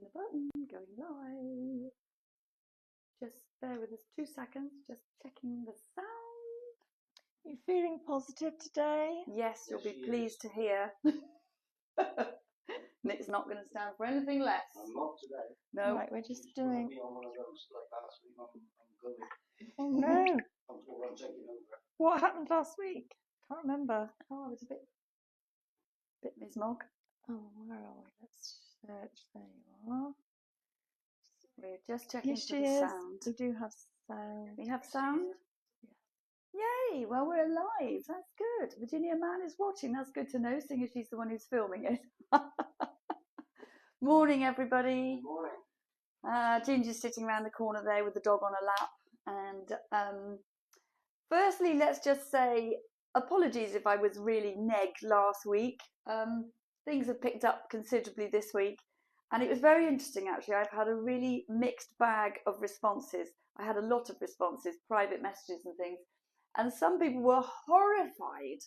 the button, going live. Just bear with us 2 seconds, just checking the sound. You feeling positive today? Yes, you'll be pleased to hear. Nick's not going to stand for anything less. I'm not today. No. Right, we're just doing. Be on one of those like last week. I'm Oh going. no! I'm taking over. What happened last week? Can't remember. Oh, I was a bit mismog. Oh, where are we? Let's search. There you are. We're just checking Yes, for she the is. sound. We do have sound. We have sound? Yay! Well, we're alive. That's good. Virginia Mann is watching. That's good to know, seeing as she's the one who's filming it. Morning, everybody. Good morning. Ginger's sitting around the corner there with the dog on her lap. And firstly, let's just say apologies if I was really neg last week. Things have picked up considerably this week. And it was very interesting, actually. I've had a really mixed bag of responses. I had a lot of responses, private messages and things. And some people were horrified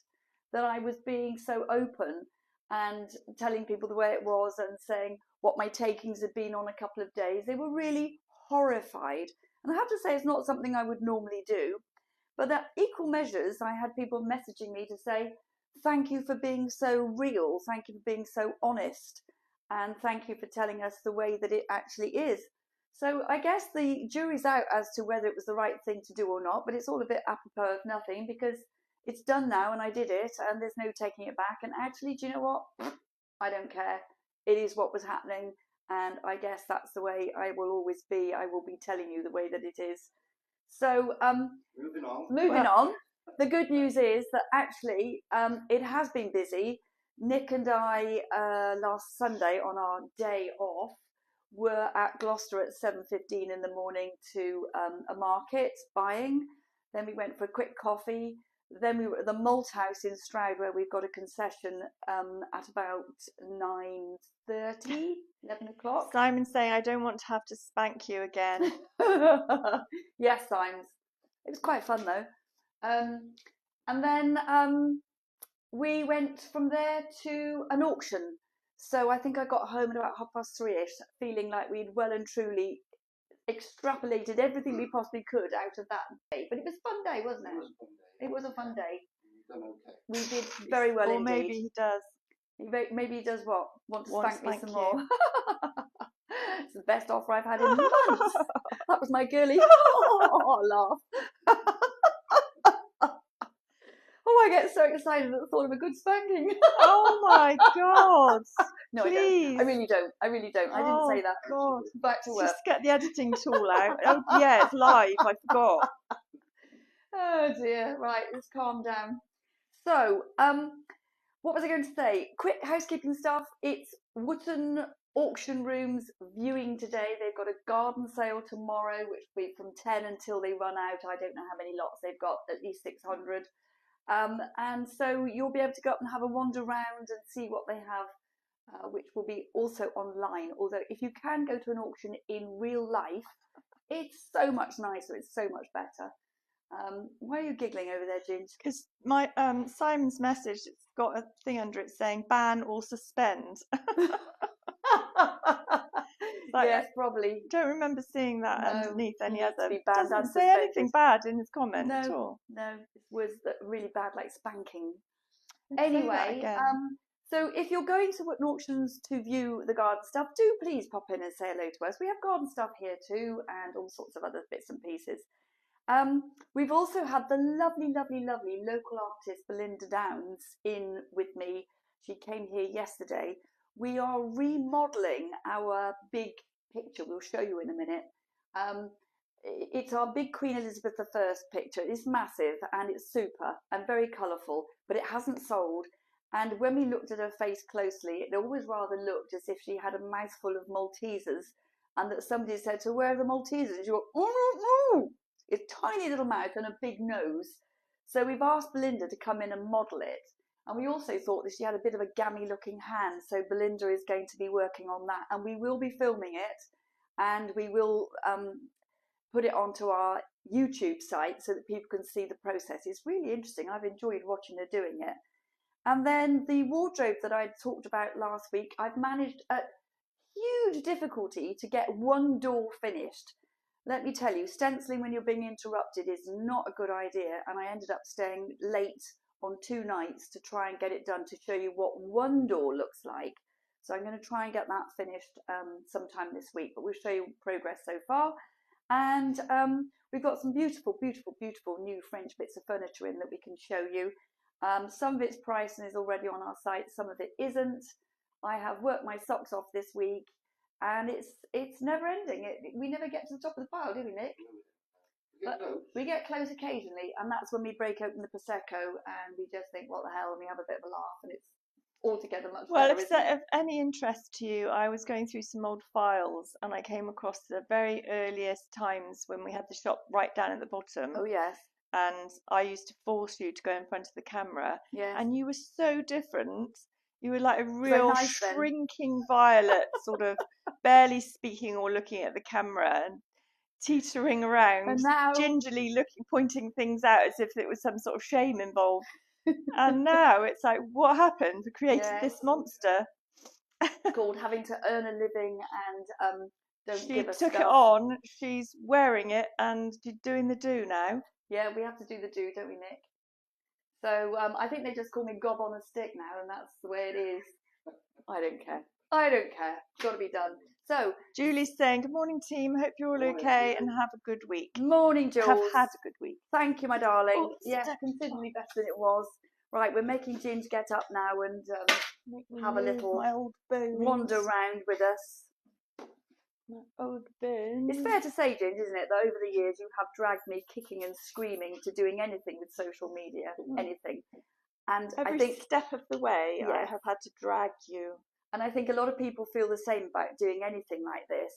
that I was being so open and telling people the way it was and saying what my takings had been on a couple of days. They were really horrified. And I have to say, it's not something I would normally do. But at equal measures, I had people messaging me to say, thank you for being so real. Thank you for being so honest. And thank you for telling us the way that it actually is. So I guess the jury's out as to whether it was the right thing to do or not, but it's all a bit apropos of nothing because it's done now and I did it and there's no taking it back. And actually, do you know what? I don't care. It is what was happening. And I guess that's the way I will always be. I will be telling you the way that it is. So moving on. The good news is that actually it has been busy. Nick and I, last Sunday on our day off, were at Gloucester at 7:15 in the morning to a market buying. Then we went for a quick coffee. Then we were at the Malt House in Stroud where we've got a concession at about 9:30, 11 o'clock. Simon's saying, I don't want to have to spank you again. Yes, Simons. It was quite fun though. And then we went from there to an auction. So I think I got home at about 3:30ish, feeling like we'd well and truly extrapolated everything we possibly could out of that day. But it was a fun day, wasn't it? It was a fun day. You've done okay. We did very well or indeed. maybe he does. Maybe he does what? Want to spank me some you. more. It's the best offer I've had in months. That was my girly laugh. Oh, I get so excited at the thought of a good spanking. Oh my God. No, please. I really don't. I didn't say that. God. Back to work. Just get the editing tool out. Oh, yeah, it's live. I forgot. Oh dear. Right, let's calm down. So, what was I going to say? Quick housekeeping stuff. It's Wotton Auction Rooms viewing today. They've got a garden sale tomorrow, which will be from 10 until they run out. I don't know how many lots they've got, at least 600. And so you'll be able to go up and have a wander around and see what they have, which will be also online. Although if you can go to an auction in real life, it's so much nicer. It's so much better. Why are you giggling over there, Ginge? Because my Simon's message, it's got a thing under it saying ban or suspend. Like, yes, probably. Don't remember seeing that No, underneath any he needs to other. be banned Doesn't and say suspended. anything bad in his comment at No, all. no, it was really bad, like spanking. Let's say that Anyway, again. so if you're going to Wotton Auctions to view the garden stuff, do please pop in and say hello to us. We have garden stuff here too, and all sorts of other bits and pieces. We've also had the lovely, lovely, lovely local artist Belinda Downs in with me. She came here yesterday. We are remodelling our big picture. We'll show you in a minute. It's our big Queen Elizabeth I picture. It's massive and it's super and very colourful, but it hasn't sold. And when we looked at her face closely, it always rather looked as if she had a mouthful of Maltesers, and that somebody said to her, "Where are the Maltesers?" And she went, "Oh, it's tiny little mouth and a big nose." So we've asked Belinda to come in and model it. And we also thought that she had a bit of a gammy looking hand. So Belinda is going to be working on that, and we will be filming it, and we will put it onto our YouTube site so that people can see the process. It's really interesting. I've enjoyed watching her doing it. And then the wardrobe that I talked about last week, I've managed a huge difficulty to get one door finished. Let me tell you, stenciling when you're being interrupted is not a good idea, and I ended up staying late on 2 nights to try and get it done to show you what one door looks like. So I'm going to try and get that finished sometime this week, but we'll show you progress so far. And we've got some beautiful, beautiful, beautiful new French bits of furniture in that we can show you. Some of its pricing is already on our site, some of it isn't. I have worked my socks off this week, and it's never ending. We never get to the top of the pile, do we, Nick? But we get close occasionally, and that's when we break open the Prosecco and we just think, what the hell, and we have a bit of a laugh, and it's altogether much better. Well, if that's of any interest to you, I was going through some old files and I came across the very earliest times when we had the shop right down at the bottom. Oh, yes. And I used to force you to go in front of the camera. Yes. And you were so different. You were like a real nice shrinking violet, sort of barely speaking or looking at the camera and teetering around, And now, gingerly looking, pointing things out as if it was some sort of shame involved. And now it's like, what happened? We created this monster. called having to earn a living and don't give us She took stuff. it on. She's wearing it and doing the do now. Yeah, we have to do the do, don't we, Nick? So I think they just call me Gob on a stick now, and that's the way it is. I don't care. I don't care. It's got to be done. So Julie's saying, good morning, team. Hope you're all okay and have a good week. morning, Jules. Have had a good week. Thank you, my darling. Oh, yes, considerably better than it was. Right, we're making Ginge get up now and have a little my old bones. wander around with us. My old bones. It's fair to say, Ginge, isn't it, that over the years you have dragged me kicking and screaming to doing anything with social media, anything. And Every I think step of the way, I yes. have had to drag you. And I think a lot of people feel the same about doing anything like this.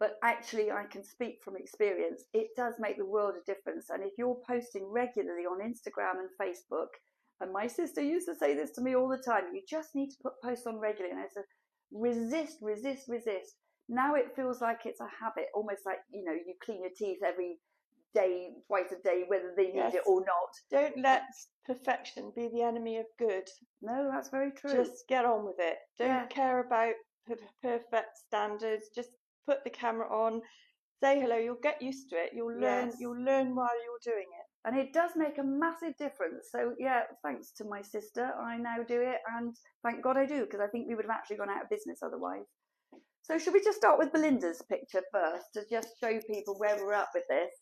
But actually, I can speak from experience. It does make the world a difference. And if you're posting regularly on Instagram and Facebook, and my sister used to say this to me all the time, you just need to put posts on regularly. And I said, resist, resist, resist. Now it feels like it's a habit, almost like, you know, you clean your teeth every day, twice a day, whether they need it or not. Don't let perfection be the enemy of good. No, that's very true. Just get on with it. Don't care about perfect standards. Just put the camera on, say hello. You'll get used to it. You'll learn. Yes. You'll learn while you're doing it. And it does make a massive difference. So yeah, thanks to my sister, I now do it, and thank God I do, because I think we would have actually gone out of business otherwise. So should we just start with Belinda's picture first to just show people where we're at with this?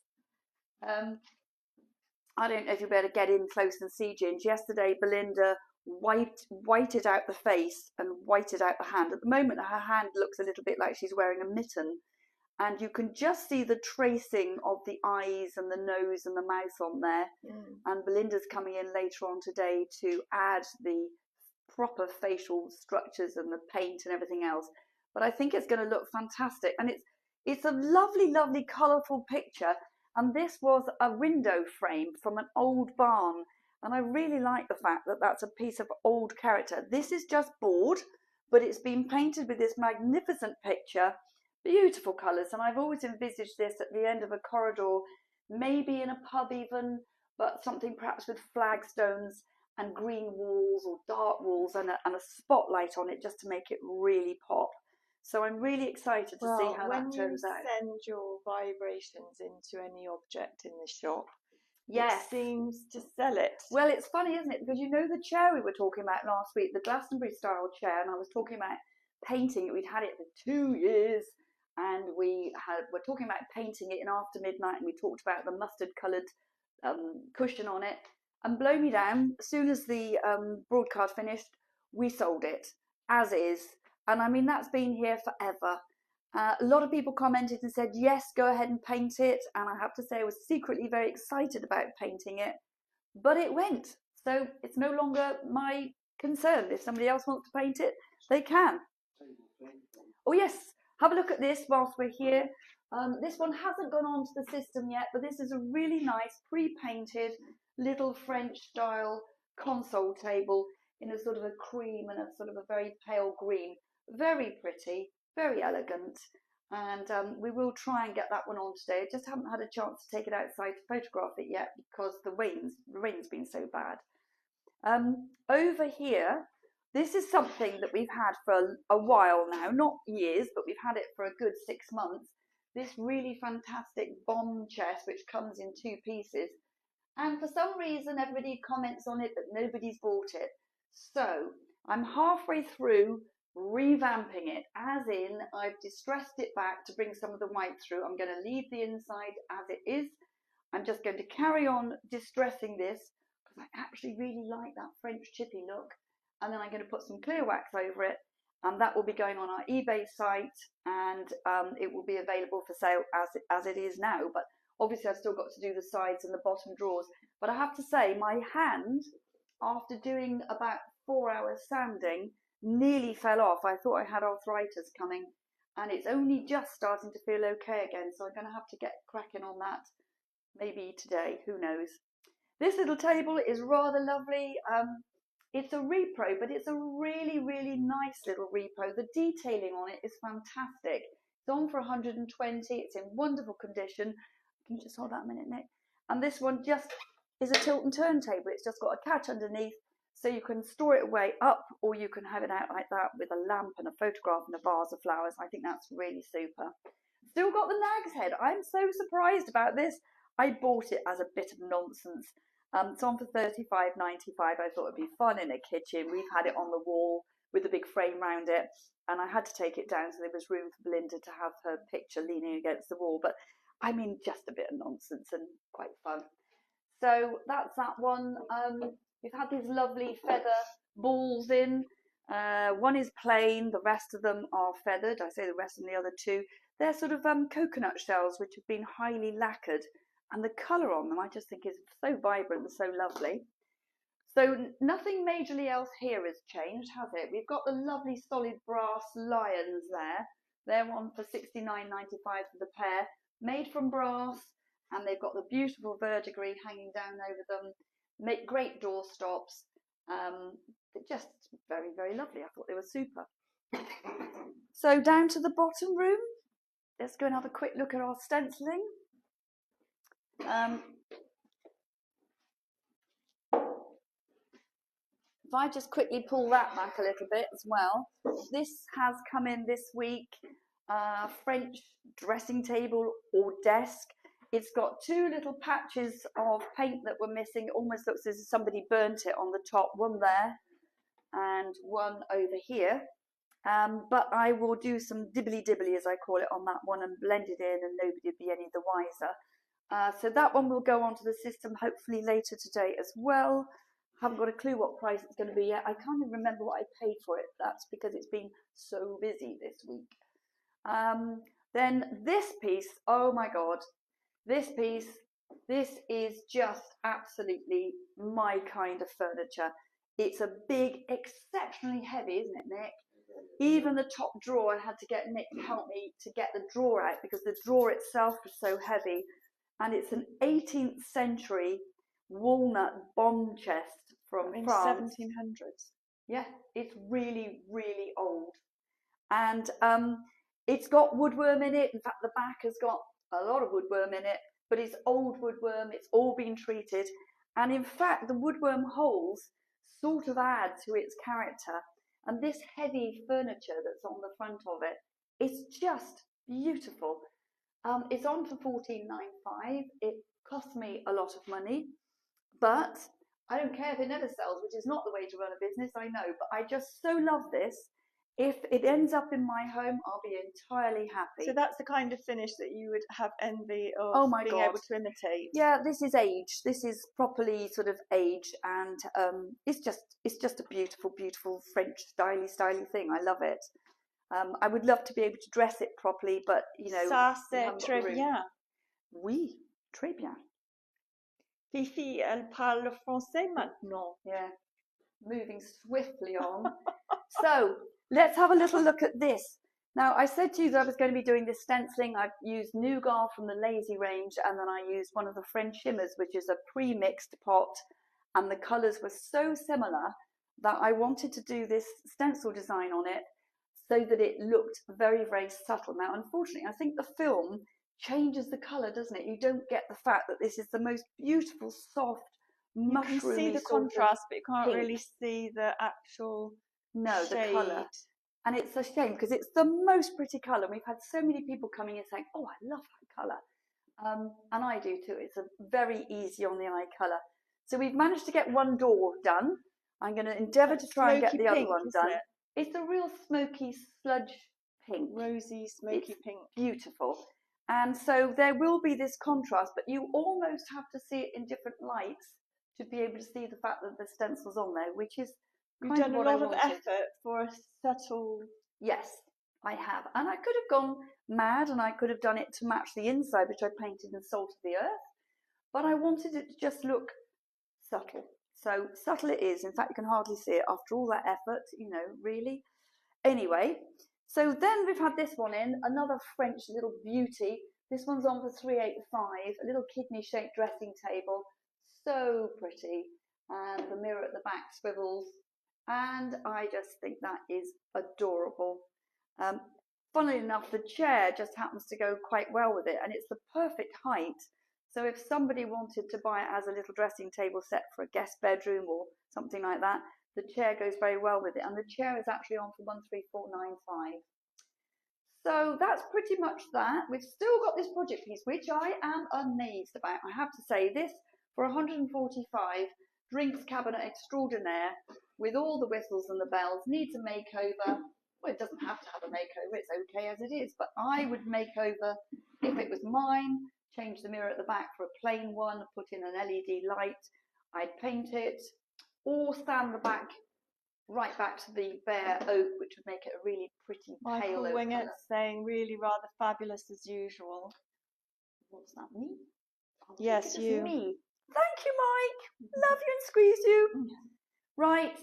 I don't know if you'll be able to get in close and see Ginge. Yesterday, Belinda whited out the face and whited out the hand. At the moment, her hand looks a little bit like she's wearing a mitten. And you can just see the tracing of the eyes and the nose and the mouth on there. And Belinda's coming in later on today to add the proper facial structures and the paint and everything else. But I think it's going to look fantastic. And it's a lovely, lovely, colourful picture. And this was a window frame from an old barn. And I really like the fact that that's a piece of old character. This is just board, but it's been painted with this magnificent picture. Beautiful colours, and I've always envisaged this at the end of a corridor, maybe in a pub even, but something perhaps with flagstones and green walls or dark walls and a spotlight on it just to make it really pop. So I'm really excited to see how that turns out. When you send your vibrations into any object in the shop, yes, it seems to sell it. Well, it's funny, isn't it? Because you know the chair we were talking about last week, the Glastonbury style chair, and I was talking about painting it. We'd had it for 2 years. And we're talking about painting it in After Midnight, and we talked about the mustard-coloured cushion on it. And blow me down, as soon as the broadcast finished, we sold it, as is. And I mean, that's been here forever. A lot of people commented and said, yes, go ahead and paint it. And I have to say, I was secretly very excited about painting it. But it went. So it's no longer my concern. If somebody else wants to paint it, they can. Oh, yes. Have a look at this whilst we're here. This one hasn't gone onto the system yet, but this is a really nice pre-painted little French style console table in a sort of a cream and a sort of a very pale green. Very pretty, very elegant. And we will try and get that one on today. I just haven't had a chance to take it outside to photograph it yet because the rain's been so bad. Over here, This is something that we've had for a while now, not years, but we've had it for a good 6 months. This really fantastic bomb chest, which comes in 2 pieces. And for some reason, everybody comments on it, but nobody's bought it. So I'm halfway through revamping it, as in I've distressed it back to bring some of the white through. I'm going to leave the inside as it is. I'm just going to carry on distressing this because I actually really like that French chippy look. And then I'm going to put some clear wax over it, and that will be going on our eBay site, and it will be available for sale as it is now. But obviously I've still got to do the sides and the bottom drawers. But I have to say, my hand, after doing about 4 hours sanding, nearly fell off. I thought I had arthritis coming, and it's only just starting to feel okay again. So I'm going to have to get cracking on that maybe today, who knows. This little table is rather lovely. It's a repro, but it's a really, really nice little repro. The detailing on it is fantastic. It's on for 120. It's in wonderful condition. Can you just hold that a minute, Nick? And this one just is a tilt and turn table. It's just got a catch underneath, so you can store it away up, or you can have it out like that with a lamp and a photograph and a vase of flowers. I think that's really super. Still got the nag's head. I'm so surprised about this. I bought it as a bit of nonsense. It's on for $35.95. I thought it'd be fun in a kitchen. We've had it on the wall with a big frame round it, and I had to take it down so there was room for Belinda to have her picture leaning against the wall. But I mean, just a bit of nonsense and quite fun. So that's that one. We've had these lovely feather balls in. One is plain, the rest of them are feathered. I say the rest of the other 2. They're sort of coconut shells which have been highly lacquered. And the colour on them I just think is so vibrant and so lovely. So nothing majorly else here has changed, has it? We've got the lovely solid brass lions there. They're on for $69.95 for the pair, made from brass, and they've got the beautiful verdigris hanging down over them. Make great door stops. They're just very, very lovely. I thought they were super. So down to the bottom room. Let's go and have a quick look at our stenciling. If I just quickly pull that back a little bit as well. This has come in this week, French dressing table or desk. It's got 2 little patches of paint that were missing. It almost looks as if somebody burnt it on the top, one there and one over here. But I will do some dibbly-dibbly, as I call it, on that one and blend it in, and nobody would be any the wiser. So that one will go onto the system hopefully later today as well. Haven't got a clue what price it's going to be yet. I can't even remember what I paid for it. That's because it's been so busy this week. Then this piece, oh my God, this piece, this is just absolutely my kind of furniture. It's a big, exceptionally heavy, isn't it, Nick? Even the top drawer, I had to get Nick to help me to get the drawer out because the drawer itself was so heavy. And it's an 18th century walnut bomb chest from France. 1700s. Yeah, it's really, really old. And it's got woodworm in it. In fact, the back has got a lot of woodworm in it, but it's old woodworm. It's all been treated. And in fact, the woodworm holes sort of add to its character. And this heavy furniture that's on the front of it, it's just beautiful. It's on for $14.95. It cost me a lot of money, but I don't care if it never sells, which is not the way to run a business, I know, but I just so love this. If it ends up in my home, I'll be entirely happy. So that's the kind of finish that you would have envy of being able to imitate. Yeah, this is aged. This is properly sort of aged, and it's just a beautiful, beautiful French styly thing. I love it. I would love to be able to dress it properly, but you know. Ça c'est très bien. Oui, très bien. Fifi, elle parle le français maintenant. Yeah, moving swiftly on. So let's have a little look at this. Now, I said to you that I was going to be doing this stenciling. I've used Nougat from the Lazy range, and then I used one of the French shimmers, which is a pre-mixed pot, and the colours were so similar that I wanted to do this stencil design on it so that it looked very, very subtle. Now, unfortunately, I think the film changes the colour, doesn't it? You don't get the fact that this is the most beautiful, soft, mushroomy. You can see the contrast, but you can't really see the actual No, the colour. shade. And it's a shame because it's the most pretty colour. We've had so many people coming in saying, oh, I love that colour. And I do too. It's a very easy on the eye colour. So we've managed to get one door done. I'm going to endeavour to try and get the other one done. It's a real smoky sludge pink. Rosy, smoky pink. Beautiful. And so there will be this contrast, but you almost have to see it in different lights to be able to see the fact that the stencil's on there, which is You've done a lot of effort for a subtle... Yes, I have. And I could have gone mad and I could have done it to match the inside, which I painted in Salt of the Earth. But I wanted it to just look subtle. So subtle it is. In fact, you can hardly see it after all that effort, you know, really. Anyway, so then we've had this one in, another French little beauty. This one's on for 385, a little kidney-shaped dressing table. So pretty. And the mirror at the back swivels. And I just think that is adorable. Funnily enough, the chair just happens to go quite well with it, and it's the perfect height. So if somebody wanted to buy it as a little dressing table set for a guest bedroom or something like that, the chair goes very well with it. And the chair is actually on for 13495. So that's pretty much that. We've still got this project piece, which I am amazed about. I have to say, this for 145, drinks cabinet extraordinaire, with all the whistles and the bells, needs a makeover. Well, it doesn't have to have a makeover, it's okay as it is, but I would make over, if it was mine, change the mirror at the back for a plain one, put in an LED light, I'd paint it, or stand the back right back to the bare oak, which would make it a really pretty pale oak Wingett colour. saying really rather fabulous as usual. What's that, me? Oh, yes, you. Me. Thank you, Mike. Love you and squeeze you. Right,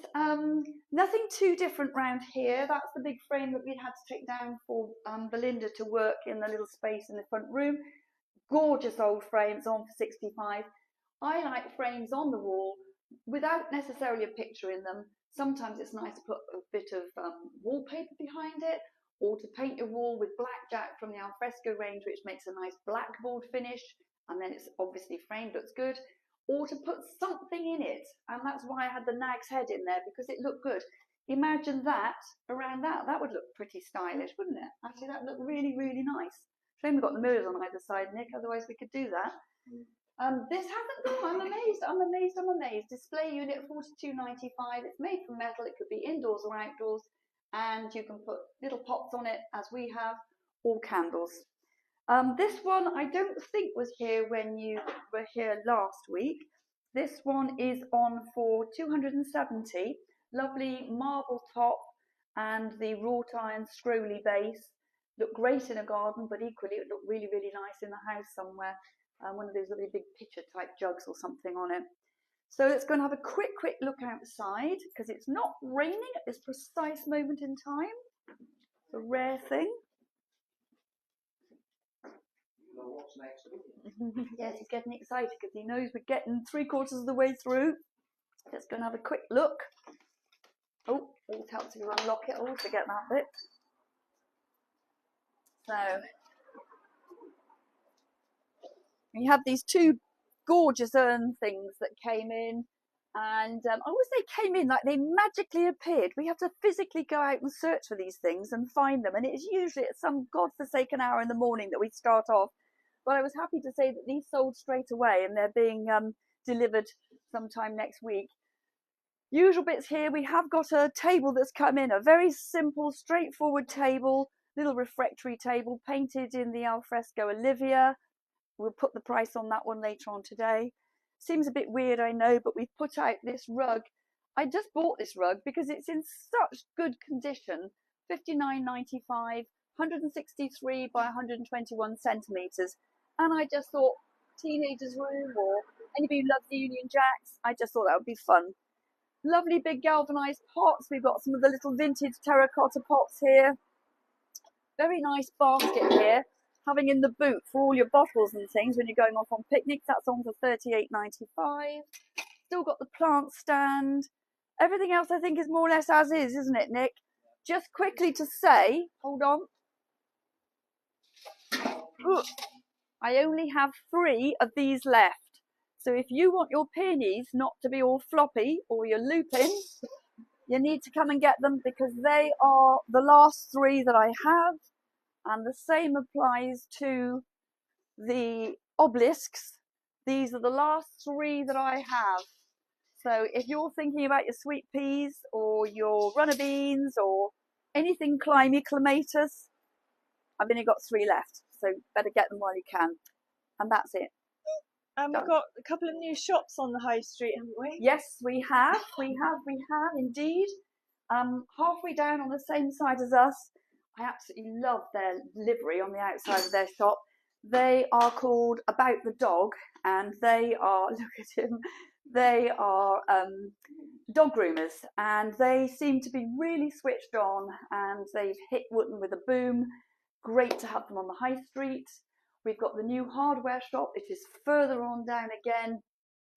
nothing too different round here. That's the big frame that we had to take down for Belinda to work in the little space in the front room. Gorgeous old frames on for 65. I like frames on the wall without necessarily a picture in them. Sometimes it's nice to put a bit of wallpaper behind it, or to paint your wall with blackjack from the alfresco range, which makes a nice blackboard finish, and then it's obviously framed, looks good. Or to put something in it, and that's why I had the nag's head in there, because it looked good. Imagine that around that would look pretty stylish, wouldn't it? Actually, that would look really, really nice. Shame we've got the mirrors on either side, Nick, otherwise we could do that. This hasn't gone, I'm amazed. Display unit 42.95, it's made from metal, it could be indoors or outdoors, and you can put little pots on it, as we have, or candles. This one I don't think was here when you were here last week. This one is on for 270. Lovely marble top and the wrought iron scrolly base. Look great in a garden, but equally it looked really, really nice in the house somewhere. One of those really big pitcher type jugs or something on it. So let's go and have a quick look outside, because it's not raining at this precise moment in time. It's a rare thing. What's next? Yes, he's getting excited because he knows we're getting 3/4 of the way through. Let's go and have a quick look. Oh, it helps if you unlock it. I always forget that bit. So, we have these two gorgeous urn things that came in. And I always say came in like they magically appeared. We have to physically go out and search for these things and find them. And it's usually at some godforsaken hour in the morning that we start off. But I was happy to say that these sold straight away, and they're being delivered sometime next week. Usual bits here, we have got a table that's come in, a very simple, straightforward table, little refractory table, painted in the alfresco Olivia. We'll put the price on that one later on today. Seems a bit weird, I know, but we've put out this rug. I just bought this rug because it's in such good condition. $59.95, 163 by 121 centimetres. And I just thought, teenagers' room or anybody who loves the Union Jacks, I just thought that would be fun. Lovely big galvanised pots. We've got some of the little vintage terracotta pots here. Very nice basket here. Having in the boot for all your bottles and things when you're going off on picnics. That's on for $38.95. Still got the plant stand. Everything else I think is more or less as is, isn't it, Nick? Just quickly to say, hold on. Ooh, I only have 3 of these left. So if you want your peonies not to be all floppy or your lupins, you need to come and get them because they are the last 3 that I have, and the same applies to the obelisks. These are the last 3 that I have. So if you're thinking about your sweet peas or your runner beans or anything clematis, I've only got 3 left, so better get them while you can. And that's it. And we've got a couple of new shops on the high street, haven't we? Yes, we have indeed. Halfway down on the same side as us, I absolutely love their livery on the outside of their shop. They are called About the Dog, and they are, look at him, they are dog groomers, and they seem to be really switched on, and they've hit Wotton with a boom. Great to have them on the high street. We've got the new hardware shop. It is further on down again,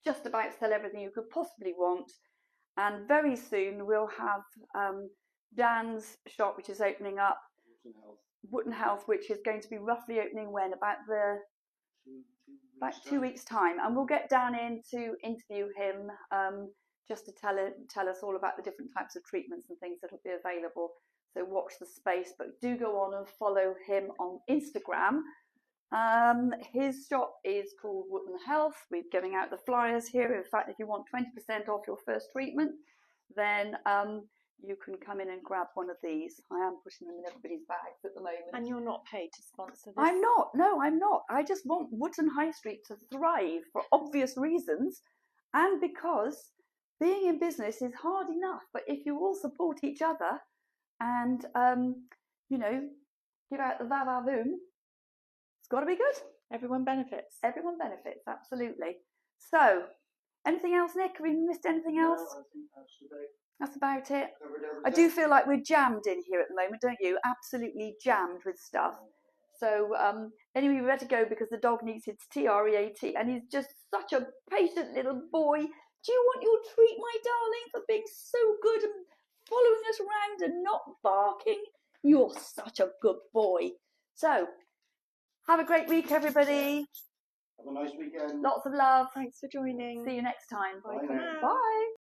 just about to sell everything you could possibly want. And very soon we'll have Dan's shop, which is opening up, Wotton Health, which is going to be roughly opening when? About 2 weeks' time. And we'll get Dan in to interview him, just to tell us all about the different types of treatments and things that will be available. So watch the space, but do go on and follow him on Instagram. His shop is called Wotton Health. We're giving out the flyers here. In fact, if you want 20% off your first treatment, then you can come in and grab one of these. I am putting them in everybody's bags at the moment. And you're not paid to sponsor this? I'm not. No, I'm not. I just want Wotton High Street to thrive for obvious reasons, and because being in business is hard enough. But if you all support each other and you know, give out the va-va-voom, it's got to be good. Everyone benefits. Everyone benefits, absolutely. So, anything else, Nick? Have we missed anything else? No, I think that's about it. covered everything. I do feel like we're jammed in here at the moment, don't you? Absolutely jammed with stuff. So, anyway, we better go because the dog needs its TREAT, and he's just such a patient little boy. Do you want your treat, my darling, for being so good and following us around and not barking? You're such a good boy. So, have a great week, everybody. Have a nice weekend. Lots of love. Thanks for joining. See you next time. Bye now. Bye.